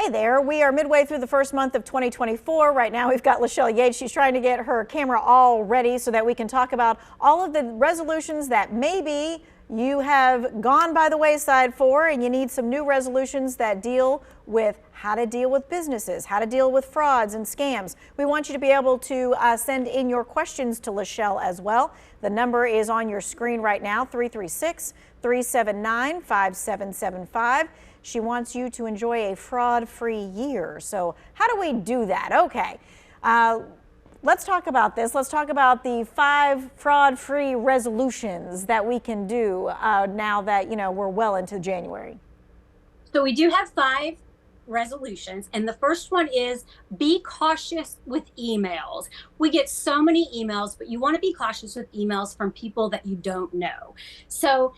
Hey there, we are midway through the first month of 2024. Right now we've got Lachelle Yates. She's trying to get her camera all ready so that we can talk about all of the resolutions that maybe you have gone by the wayside for, and you need some new resolutions that deal with how to deal with businesses, how to deal with frauds and scams. We want you to be able to send in your questions to Lachelle as well. The number is on your screen right now, 336-379-5775. She wants you to enjoy a fraud-free year. So how do we do that? Okay, let's talk about this. Let's talk about the 5 fraud-free resolutions that we can do now that, we're well into January. So we do have 5 resolutions, and the first one is be cautious with emails. We get so many emails, but you want to be cautious with emails from people that you don't know. So,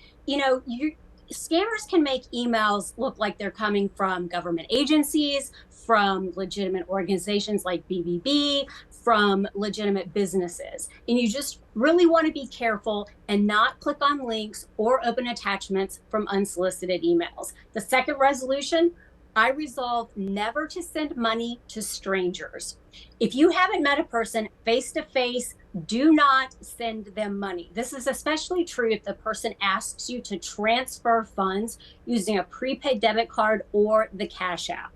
scammers can make emails look like they're coming from government agencies, from legitimate organizations like BBB, from legitimate businesses. And you just really want to be careful and not click on links or open attachments from unsolicited emails. The second resolution, I resolve never to send money to strangers. If you haven't met a person face to face, do not send them money. This is especially true if the person asks you to transfer funds using a prepaid debit card or the Cash App.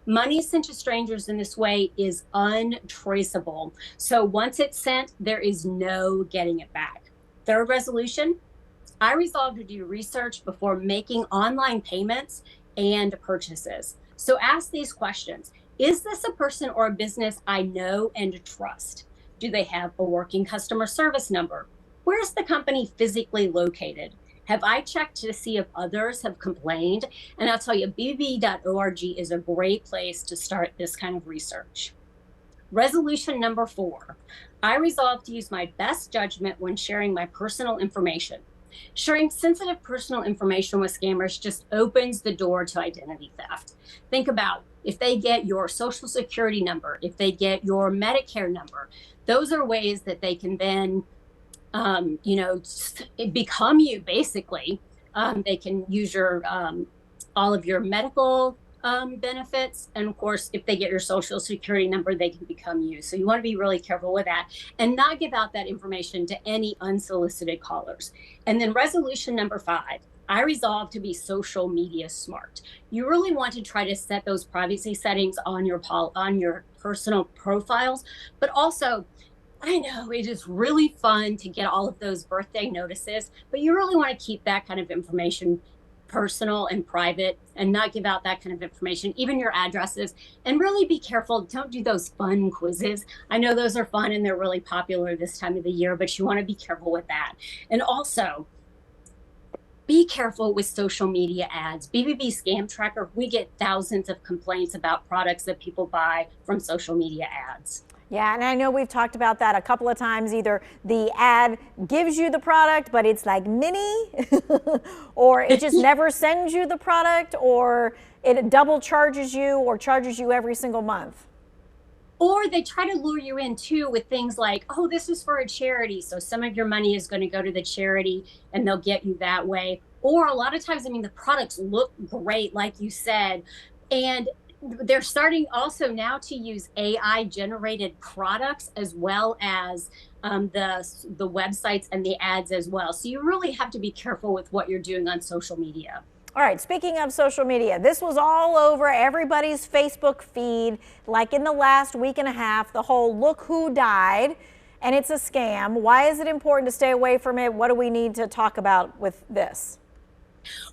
Money sent to strangers in this way is untraceable. So once it's sent, there is no getting it back. Third resolution, I resolve to do research before making online payments and purchases. So ask these questions. Is this a person or a business I know and trust? Do they have a working customer service number? Where is the company physically located? Have I checked to see if others have complained? And I'll tell you, bbb.org is a great place to start this kind of research. Resolution number 4, I resolve to use my best judgment when sharing my personal information. Sharing sensitive personal information with scammers just opens the door to identity theft. Think about if they get your social security number, if they get your Medicare number, those are ways that they can then, become you basically. They can use your all of your medical benefits. And of course, if they get your social security number, they can become you. So you want to be really careful with that and not give out that information to any unsolicited callers. And then resolution number 5, I resolve to be social media smart. You really want to try to set those privacy settings on your personal profiles, but also I know it is really fun to get all of those birthday notices, but you really want to keep that kind of information personal and private and not give out that kind of information, even your addresses. And really be careful. Don't do those fun quizzes. I know those are fun and they're really popular this time of the year, but you want to be careful with that. And also, be careful with social media ads. BBB Scam Tracker, we get thousands of complaints about products that people buy from social media ads. Yeah, and I know we've talked about that a couple of times. Either the ad gives you the product, but it's like mini, or it just never sends you the product, or it double charges you or charges you every single month. Or they try to lure you in too with things like, oh, this is for a charity, so some of your money is going to go to the charity and they'll get you that way. Or a lot of times, the products look great, like you said, and they're starting also now to use AI generated products as well as the websites and the ads as well. So you really have to be careful with what you're doing on social media. All right, speaking of social media, this was all over everybody's Facebook feed, like in the last week and a half, the whole look who died, and it's a scam. Why is it important to stay away from it? What do we need to talk about with this?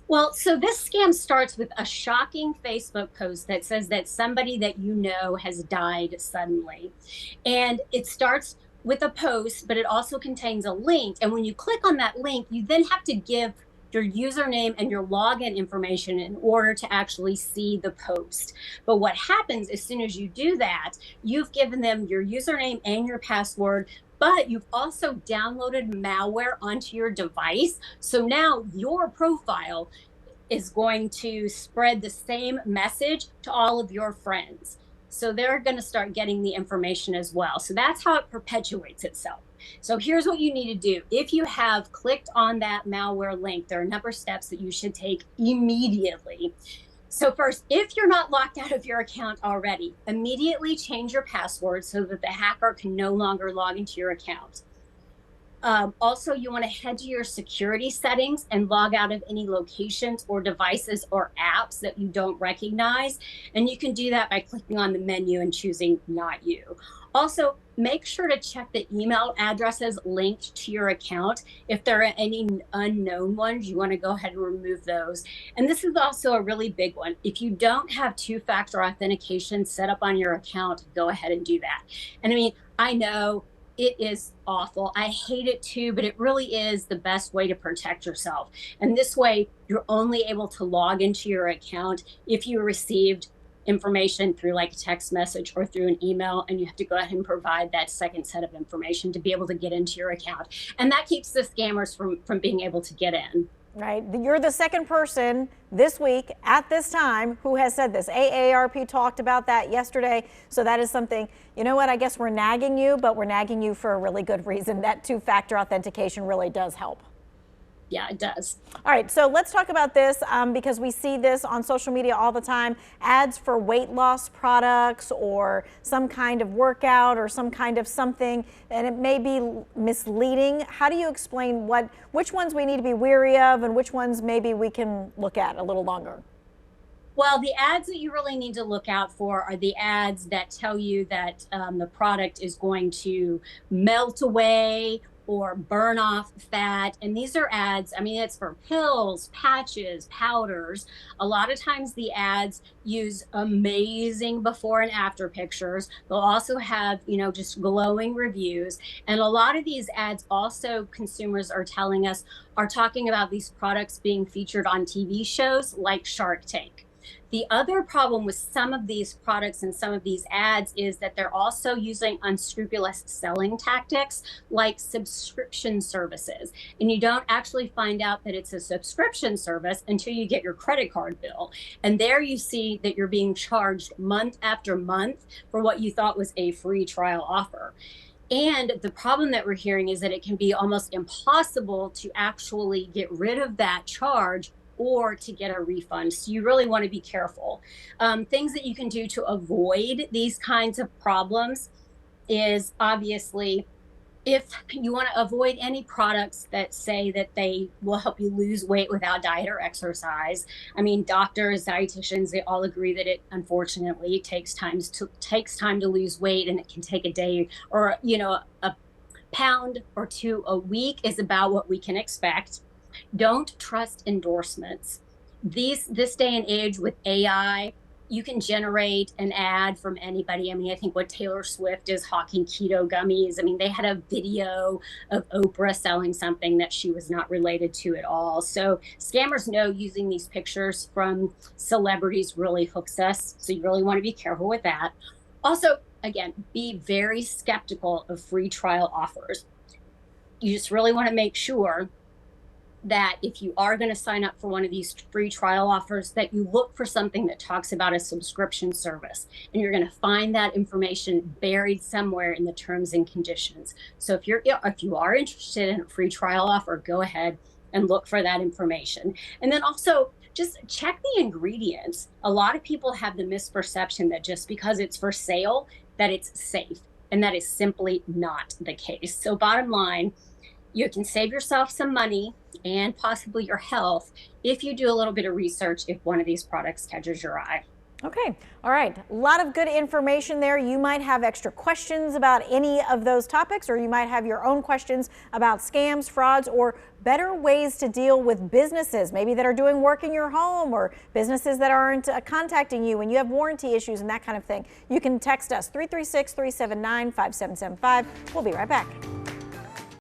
Well, so this scam starts with a shocking Facebook post that says that somebody that you know has died suddenly. And it starts with a post, but it also contains a link. And when you click on that link, you then have to give your username and your login information in order to actually see the post. But what happens as soon as you do that, you've given them your username and your password, but you've also downloaded malware onto your device. So now your profile is going to spread the same message to all of your friends. So they're going to start getting the information as well. So that's how it perpetuates itself. So here's what you need to do. If you have clicked on that malware link, there are a number of steps that you should take immediately. So first, if you're not locked out of your account already, immediately change your password so that the hacker can no longer log into your account. Also, you want to head to your security settings and log out of any locations or devices or apps that you don't recognize. And you can do that by clicking on the menu and choosing Not You. Also, make sure to check the email addresses linked to your account. If there are any unknown ones, you want to go ahead and remove those. And this is also a really big one. If you don't have two-factor authentication set up on your account, go ahead and do that. And I mean, I know it is awful. I hate it too, but it really is the best way to protect yourself. And this way, you're only able to log into your account if you received information through like a text message or through an email, and you have to go ahead and provide that second set of information to be able to get into your account. And that keeps the scammers from being able to get in. Right. You're the second person this week at this time who has said this. AARP talked about that yesterday. So that is something, you know what, I guess we're nagging you, but we're nagging you for a really good reason. That two-factor authentication really does help. Yeah, it does. All right, so let's talk about this because we see this on social media all the time. Ads for weight loss products or some kind of workout or some kind of something, and it may be misleading. How do you explain which ones we need to be wary of and which ones maybe we can look at a little longer? Well, the ads that you really need to look out for are the ads that tell you that the product is going to melt away or burn off fat. And these are ads, I mean, it's for pills, patches, powders. A lot of times the ads use amazing before and after pictures. They'll also have, you know, just glowing reviews. And a lot of these ads also, consumers are telling us, are talking about these products being featured on TV shows like Shark Tank. The other problem with some of these products and some of these ads is that they're also using unscrupulous selling tactics like subscription services. And you don't actually find out that it's a subscription service until you get your credit card bill. And there you see that you're being charged month after month for what you thought was a free trial offer. And the problem that we're hearing is that it can be almost impossible to actually get rid of that charge or to get a refund. So you really want to be careful. Things that you can do to avoid these kinds of problems is obviously, if you want to avoid any products that say that they will help you lose weight without diet or exercise. I mean, doctors, dietitians, they all agree that it unfortunately takes time to lose weight, and it can take a day or, you know, a pound or two a week is about what we can expect. Don't trust endorsements. This day and age with AI, you can generate an ad from anybody. I mean, I think what Taylor Swift is hawking keto gummies. I mean, they had a video of Oprah selling something that she was not related to at all. So scammers know using these pictures from celebrities really hooks us. So you really want to be careful with that. Also, again, be very skeptical of free trial offers. You just really want to make sure that if you are going to sign up for one of these free trial offers, that you look for something that talks about a subscription service, and you're going to find that information buried somewhere in the terms and conditions. So if you are interested in a free trial offer, go ahead and look for that information. And then also just check the ingredients. A lot of people have the misperception that just because it's for sale, that it's safe, and that is simply not the case. So bottom line, you can save yourself some money and possibly your health if you do a little bit of research if one of these products catches your eye. Okay. All right. A lot of good information there. You might have extra questions about any of those topics, or you might have your own questions about scams, frauds, or better ways to deal with businesses, maybe that are doing work in your home, or businesses that aren't contacting you and you have warranty issues and that kind of thing. You can text us 336-379-5775. We'll be right back.